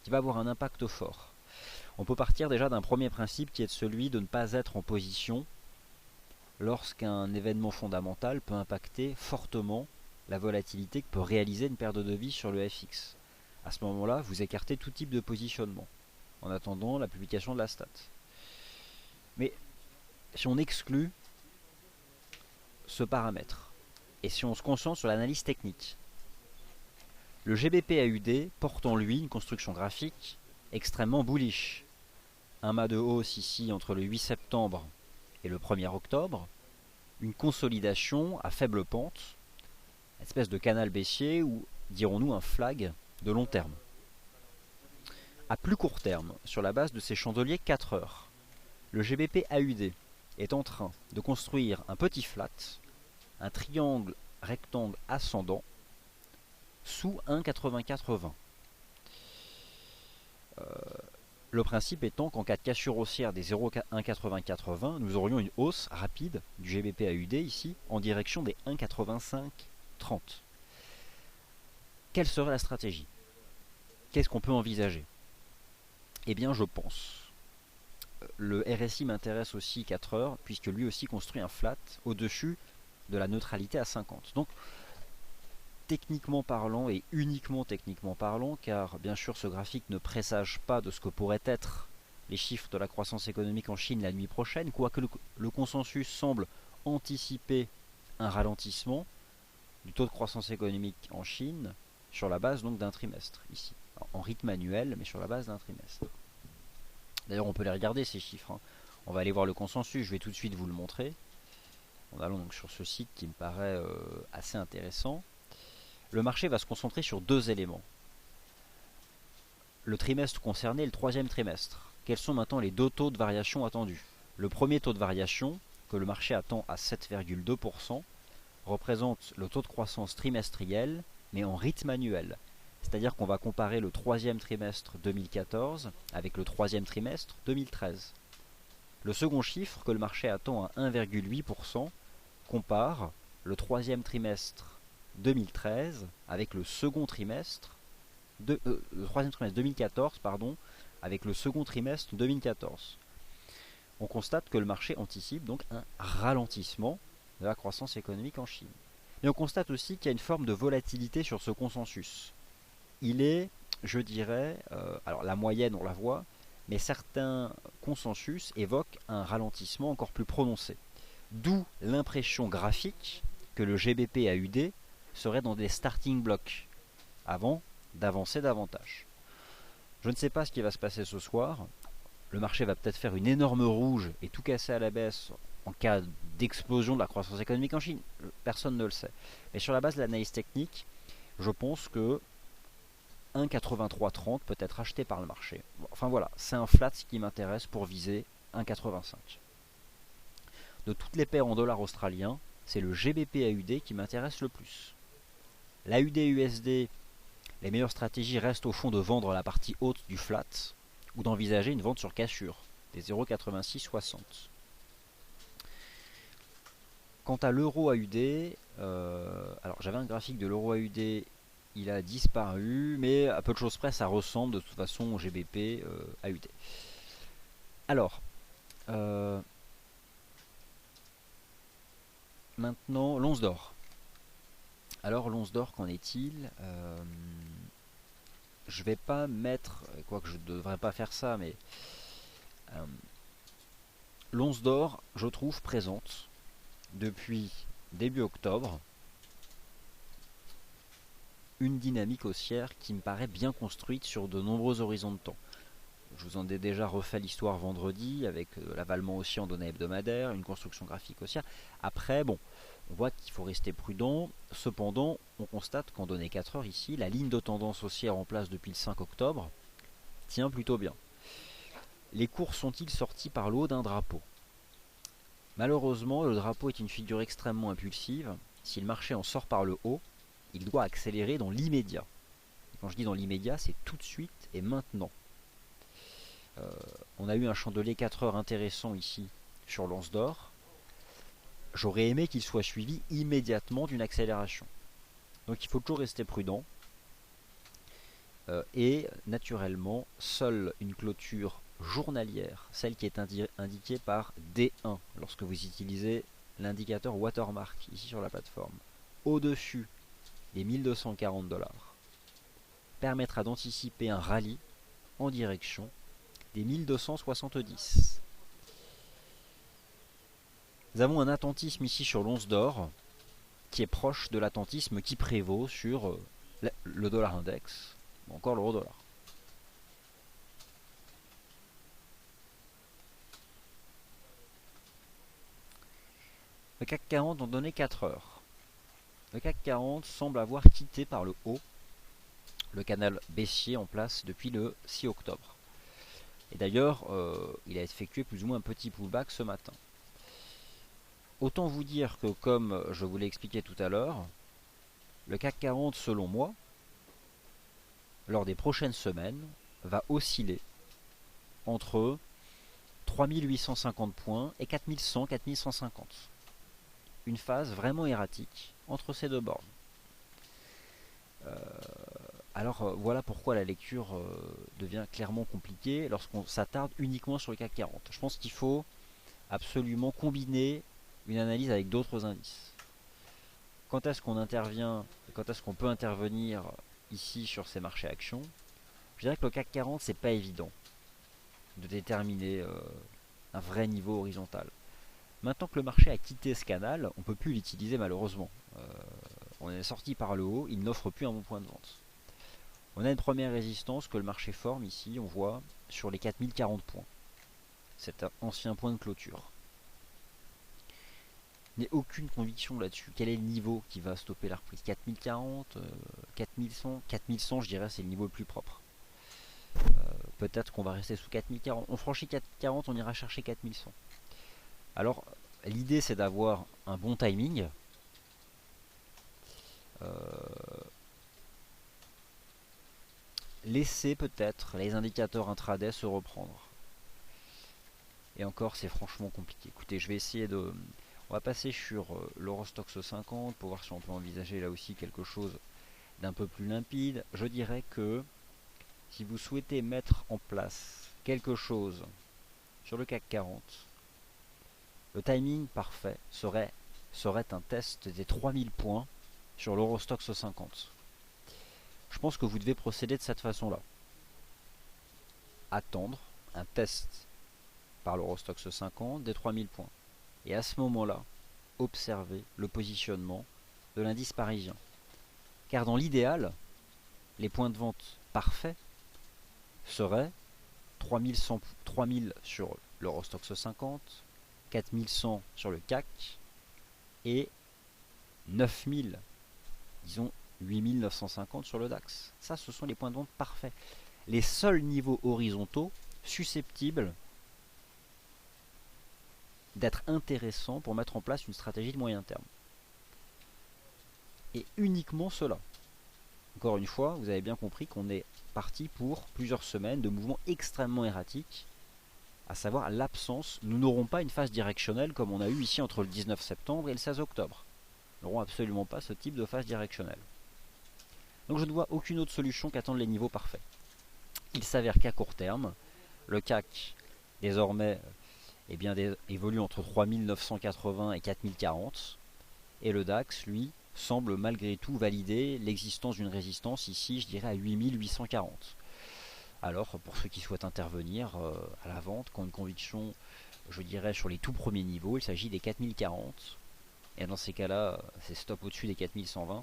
qui va avoir un impact fort. On peut partir déjà d'un premier principe qui est celui de ne pas être en position lorsqu'un événement fondamental peut impacter fortement la volatilité que peut réaliser une perte de devises sur le FX. À ce moment-là, vous écartez tout type de positionnement en attendant la publication de la stat. Mais si on exclut ce paramètre et si on se concentre sur l'analyse technique, le GBP-AUD porte en lui une construction graphique extrêmement bullish. Un mât de hausse ici entre le 8 septembre et le 1er octobre, une consolidation à faible pente, une espèce de canal baissier ou dirons-nous un flag de long terme. À plus court terme, sur la base de ces chandeliers 4 heures, le GBP-AUD est en train de construire un petit flat, un triangle rectangle ascendant sous 1,8420. Le principe étant qu'en cas de cassure haussière des 0,18420, nous aurions une hausse rapide du GBP-AUD ici en direction des 1,8530. Quelle serait la stratégie? Qu'est-ce qu'on peut envisager? Eh bien, je pense. Le RSI m'intéresse aussi 4 heures, puisque lui aussi construit un flat au-dessus de la neutralité à 50. Donc, techniquement parlant et uniquement techniquement parlant, car bien sûr ce graphique ne présage pas de ce que pourraient être les chiffres de la croissance économique en Chine la nuit prochaine, quoique le consensus semble anticiper un ralentissement du taux de croissance économique en Chine sur la base donc d'un trimestre ici, en rythme annuel mais sur la base d'un trimestre. D'ailleurs on peut les regarder ces chiffres, hein. On va aller voir le consensus, je vais tout de suite vous le montrer en allant donc sur ce site qui me paraît assez intéressant. Le marché va se concentrer sur deux éléments. Le trimestre concerné et le troisième trimestre. Quels sont maintenant les deux taux de variation attendus? Le premier taux de variation, que le marché attend à 7,2%, représente le taux de croissance trimestriel, mais en rythme annuel. C'est-à-dire qu'on va comparer le troisième trimestre 2014 avec le troisième trimestre 2013. Le second chiffre, que le marché attend à 1,8%, compare le troisième trimestre 2013 avec le second trimestre le troisième trimestre 2014 avec le second trimestre 2014. On constate que le marché anticipe donc un ralentissement de la croissance économique en Chine. Mais on constate aussi qu'il y a une forme de volatilité sur ce consensus. Il est, je dirais, alors la moyenne on la voit, mais certains consensus évoquent un ralentissement encore plus prononcé. D'où l'impression graphique que le GBP-AUD serait dans des starting blocks avant d'avancer davantage. Je ne sais pas ce qui va se passer ce soir. Le marché va peut-être faire une énorme rouge et tout casser à la baisse en cas d'explosion de la croissance économique en Chine. Personne ne le sait. Mais sur la base de l'analyse technique, je pense que 1,8330 peut être acheté par le marché. Enfin voilà, c'est un flat qui m'intéresse pour viser 1,85. De toutes les paires en dollars australiens, c'est le GBP-AUD qui m'intéresse le plus. L'AUD-USD, les meilleures stratégies restent au fond de vendre la partie haute du flat ou d'envisager une vente sur cassure des 0,8660. Quant à l'euro-AUD, alors j'avais un graphique de l'euro-AUD, il a disparu, mais à peu de choses près ça ressemble de toute façon au GBP-AUD. Alors, maintenant l'once d'or. Alors l'once d'or, qu'en est-il? Je vais pas mettre, quoique je ne devrais pas faire ça, mais l'once d'or, je trouve, présente depuis début octobre une dynamique haussière qui me paraît bien construite sur de nombreux horizons de temps. Je vous en ai déjà refait l'histoire vendredi avec l'avalement haussier en données hebdomadaires, une construction graphique haussière. Après, bon, on voit qu'il faut rester prudent. Cependant, on constate qu'en données 4 heures ici, la ligne de tendance haussière en place depuis le 5 octobre tient plutôt bien. Les cours sont-ils sortis par le haut d'un drapeau? Malheureusement, le drapeau est une figure extrêmement impulsive. Si le marché en sort par le haut, il doit accélérer dans l'immédiat. Quand je dis dans l'immédiat, c'est tout de suite et maintenant. On a eu un chandelier 4 heures intéressant ici sur l'once d'or. J'aurais aimé qu'il soit suivi immédiatement d'une accélération. Donc il faut toujours rester prudent. et naturellement, seule une clôture journalière, celle qui est indiquée par D1 lorsque vous utilisez l'indicateur watermark ici sur la plateforme, au-dessus des 1240 $, permettra d'anticiper un rallye en direction des 1270. Nous avons un attentisme ici sur l'once d'or qui est proche de l'attentisme qui prévaut sur le dollar index ou encore l'euro dollar. Le CAC 40 ont donné 4 heures. Le CAC 40 semble avoir quitté par le haut le canal baissier en place depuis le 6 octobre. Et d'ailleurs, il a effectué plus ou moins un petit pullback ce matin. Autant vous dire que, comme je vous l'ai expliqué tout à l'heure, le CAC 40, selon moi, lors des prochaines semaines, va osciller entre 3850 points et 4100-4150. Une phase vraiment erratique entre ces deux bornes. Alors voilà pourquoi la lecture devient clairement compliquée lorsqu'on s'attarde uniquement sur le CAC 40. Je pense qu'il faut absolument combiner une analyse avec d'autres indices. Quand est-ce qu'on intervient, quand est-ce qu'on peut intervenir ici sur ces marchés actions? Je dirais que le CAC 40, c'est pas évident de déterminer un vrai niveau horizontal. Maintenant que le marché a quitté ce canal, on ne peut plus l'utiliser malheureusement. On est sorti par le haut, il n'offre plus un bon point de vente. On a une première résistance que le marché forme ici, on voit, sur les 4040 points. Cet ancien point de clôture. Il n'y a aucune conviction là-dessus. Quel est le niveau qui va stopper la reprise? 4040, 4100, 4100 je dirais c'est le niveau le plus propre. Peut-être qu'on va rester sous 4040. On franchit 4040, on ira chercher 4100. Alors l'idée c'est d'avoir un bon timing. Laisser peut-être les indicateurs intraday se reprendre. Et encore c'est franchement compliqué. Écoutez, je vais essayer de... On va passer sur l'Eurostoxx 50 pour voir si on peut envisager là aussi quelque chose d'un peu plus limpide. Je dirais que si vous souhaitez mettre en place quelque chose sur le CAC 40, le timing parfait serait un test des 3000 points sur l'Eurostoxx 50. Je pense que vous devez procéder de cette façon-là. Attendre un test par l'Eurostoxx 50 des 3000 points. Et à ce moment-là, observer le positionnement de l'indice parisien. Car dans l'idéal, les points de vente parfaits seraient 3000 sur l'Eurostoxx 50, 4100 sur le CAC et 9000, disons 8950 sur le DAX. Ça, ce sont les points de vente parfaits. Les seuls niveaux horizontaux susceptibles d'être intéressants pour mettre en place une stratégie de moyen terme. Et uniquement cela. Encore une fois, vous avez bien compris qu'on est parti pour plusieurs semaines de mouvements extrêmement erratiques, à savoir l'absence. Nous n'aurons pas une phase directionnelle comme on a eu ici entre le 19 septembre et le 16 octobre. Nous n'aurons absolument pas ce type de phase directionnelle. Donc je ne vois aucune autre solution qu'attendre les niveaux parfaits. Il s'avère qu'à court terme, le CAC désormais évolue entre 3980 et 4040, et le DAX, lui, semble malgré tout valider l'existence d'une résistance ici, je dirais à 8840. Alors, pour ceux qui souhaitent intervenir à la vente, qui ont une conviction, je dirais, sur les tout premiers niveaux, il s'agit des 4040. Et dans ces cas-là, c'est stop au-dessus des 4120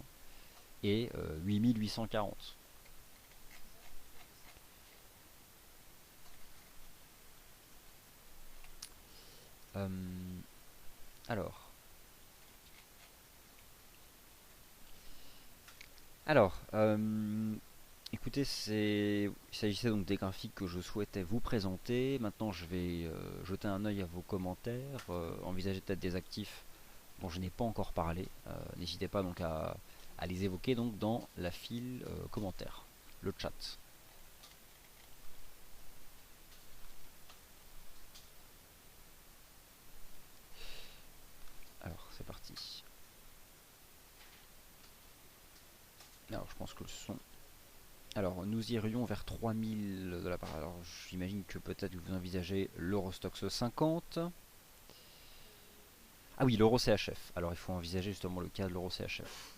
et 8840. Écoutez, il s'agissait donc des graphiques que je souhaitais vous présenter. Maintenant, je vais jeter un œil à vos commentaires, envisager peut-être des actifs dont je n'ai pas encore parlé. N'hésitez pas donc à les évoquer donc dans la file commentaires, le chat. Alors, c'est parti. Alors, je pense que le son Alors, nous irions vers 3000 de la part. Alors, j'imagine que peut-être vous envisagez l'Eurostoxx 50. Ah oui, l'Euro CHF. Alors, il faut envisager justement le cas de l'Euro CHF.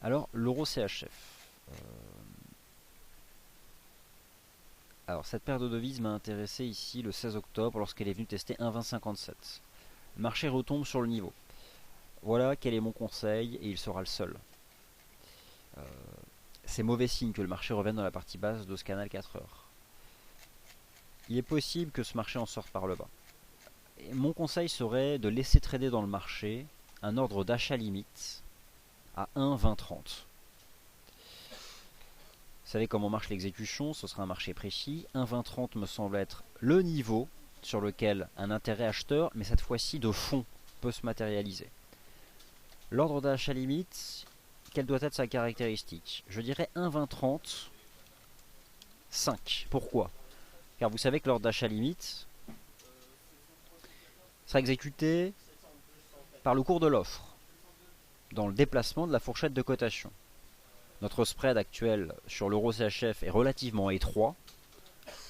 Alors, l'Euro CHF. Alors, cette paire de devises m'a intéressé ici le 16 octobre lorsqu'elle est venue tester 1,2057. Le marché retombe sur le niveau. Voilà quel est mon conseil et il sera le seul. C'est mauvais signe que le marché revienne dans la partie basse de ce canal 4 heures. Il est possible que ce marché en sorte par le bas. Et mon conseil serait de laisser trader dans le marché un ordre d'achat limite à 1,2030. Vous savez comment marche l'exécution, ce sera un marché précis. 1,2030 me semble être le niveau sur lequel un intérêt acheteur, mais cette fois-ci de fond, peut se matérialiser. L'ordre d'achat limite, quelle doit être sa caractéristique? Je dirais 1,2030, 5. Pourquoi? Car vous savez que l'ordre d'achat limite sera exécuté par le cours de l'offre, dans le déplacement de la fourchette de cotation. Notre spread actuel sur l'euro CHF est relativement étroit.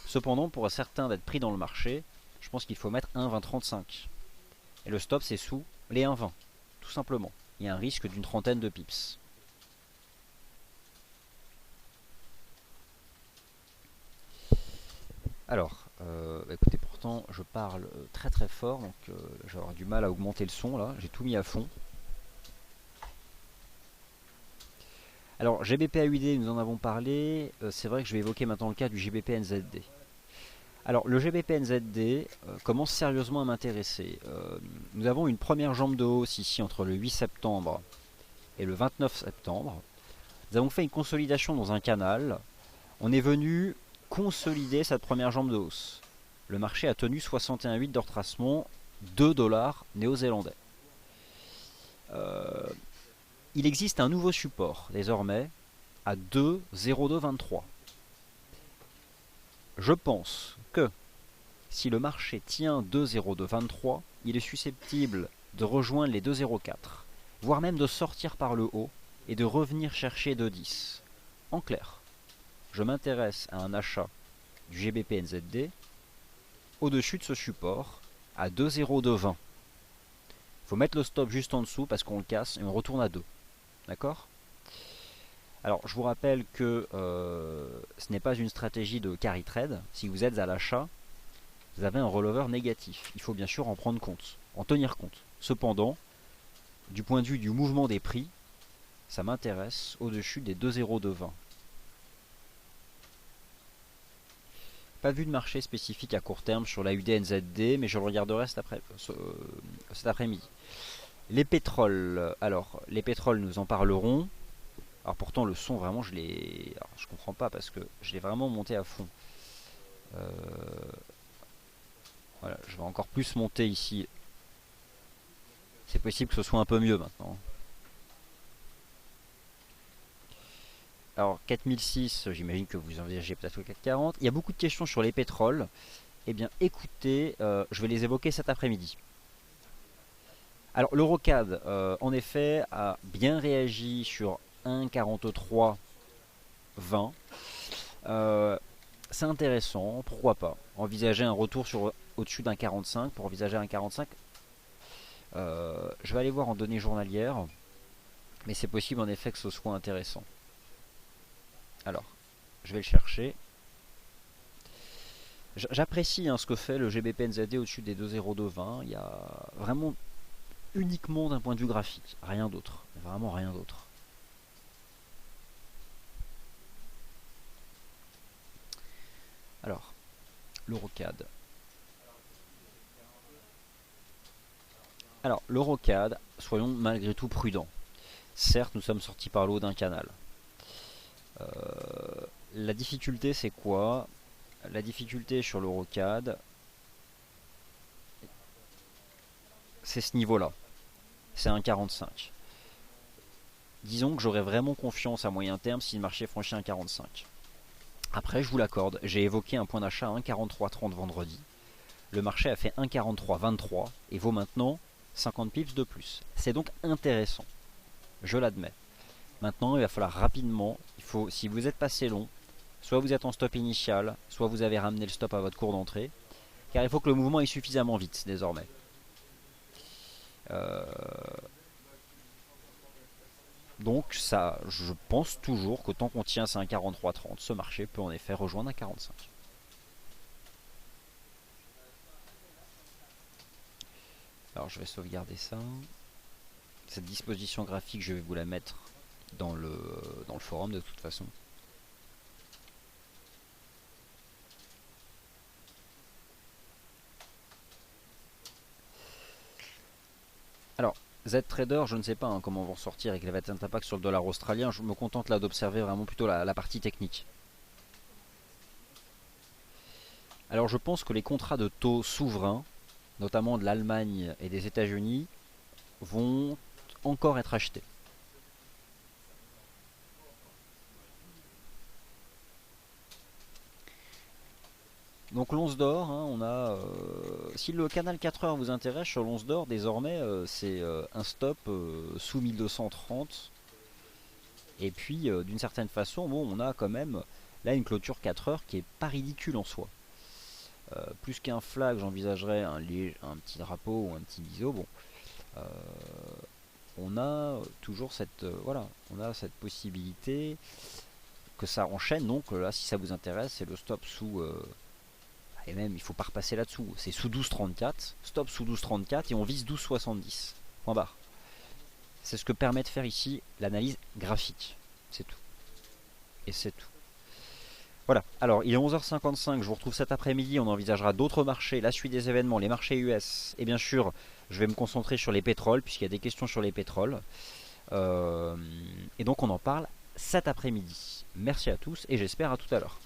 Cependant, pour certains d'être pris dans le marché, je pense qu'il faut mettre 1,2035. Et le stop, c'est sous les 1,20. Tout simplement. Il y a un risque d'une trentaine de pips. Alors, écoutez, pourtant, je parle très très fort, donc je vais avoir du mal à augmenter le son là. J'ai tout mis à fond. Alors, GBP-AUD, nous en avons parlé. C'est vrai que je vais évoquer maintenant le cas du GBP-NZD. Alors, le GBP-NZD commence sérieusement à m'intéresser. Nous avons une première jambe de hausse ici entre le 8 septembre et le 29 septembre. Nous avons fait une consolidation dans un canal. On est venu consolider cette première jambe de hausse. Le marché a tenu 61,8 de retracement, 2 dollars néo-zélandais. Il existe un nouveau support désormais à 2,0223. Je pense que si le marché tient 2,0223, il est susceptible de rejoindre les 2,04, voire même de sortir par le haut et de revenir chercher 2,10. En clair, je m'intéresse à un achat du GBP-NZD au-dessus de ce support à 2,0220. Il faut mettre le stop juste en dessous parce qu'on le casse et on retourne à 2. D'accord? Alors, je vous rappelle que ce n'est pas une stratégie de carry trade. Si vous êtes à l'achat, vous avez un rollover négatif. Il faut bien sûr en prendre compte, en tenir compte. Cependant, du point de vue du mouvement des prix, ça m'intéresse au-dessus des 2,0220. Pas vu de marché spécifique à court terme sur la UDNZD, mais je le regarderai cet après-midi. Les pétroles, alors les pétroles nous en parlerons. Alors pourtant le son vraiment je comprends pas parce que je l'ai vraiment monté à fond. Voilà, je vais encore plus monter ici. C'est possible que ce soit un peu mieux maintenant. Alors 4006, j'imagine que vous envisagez peut-être le 440. Il y a beaucoup de questions sur les pétroles. Eh bien écoutez, je vais les évoquer cet après-midi. Alors l'Eurocad, en effet, a bien réagi sur 1,4320. C'est intéressant, pourquoi pas. Envisager un retour au-dessus d'un 45 pour envisager un 45. Je vais aller voir en données journalières, mais c'est possible en effet que ce soit intéressant. Alors, je vais le chercher. J'apprécie ce que fait le GBP-NZD au-dessus des 2,0220. Il y a vraiment uniquement d'un point de vue graphique, rien d'autre, vraiment rien d'autre. Alors, l'Eurocad. Alors, l'Eurocad, soyons malgré tout prudents. Certes, nous sommes sortis par le haut d'un canal. La difficulté, c'est quoi? La difficulté sur l'Eurocad, c'est ce niveau-là. C'est 1,45. Disons que j'aurais vraiment confiance à moyen terme si le marché franchit 1,45. Après, je vous l'accorde, j'ai évoqué un point d'achat à 1,4330 vendredi. Le marché a fait 1,4323 et vaut maintenant 50 pips de plus. C'est donc intéressant, je l'admets. Maintenant, il va falloir rapidement, si vous êtes passé long, soit vous êtes en stop initial, soit vous avez ramené le stop à votre cours d'entrée, car il faut que le mouvement aille suffisamment vite désormais. Euh, Donc ça, je pense toujours que tant qu'on tient c'est un 43,30, ce marché peut en effet rejoindre un 45. Alors je vais sauvegarder ça. Cette disposition graphique, je vais vous la mettre dans le forum de toute façon. Alors, Z-Trader, je ne sais pas comment vont sortir avec les Latent Impact sur le dollar australien. Je me contente là d'observer vraiment plutôt la partie technique. Alors je pense que les contrats de taux souverains, notamment de l'Allemagne et des États-Unis, vont encore être achetés. Donc l'once d'or, hein, on a. Si le canal 4 heures vous intéresse sur l'once d'or, désormais c'est un stop sous 1230. Et puis d'une certaine façon, bon, on a quand même là une clôture 4 heures qui est pas ridicule en soi. Plus qu'un flag, j'envisagerais un petit drapeau ou un petit biseau. Bon, on a toujours cette voilà, on a cette possibilité que ça enchaîne. Donc là, si ça vous intéresse, c'est le stop sous et même il faut pas repasser là-dessous. C'est sous 12,34, stop sous 12,34 et on vise 12,70. Point barre. C'est ce que permet de faire ici l'analyse graphique. C'est tout. Et c'est tout. Voilà, alors il est 11h55, je vous retrouve cet après-midi, on envisagera d'autres marchés, la suite des événements, les marchés US, et bien sûr je vais me concentrer sur les pétroles, puisqu'il y a des questions sur les pétroles. Et donc on en parle cet après-midi. Merci à tous et j'espère à tout à l'heure.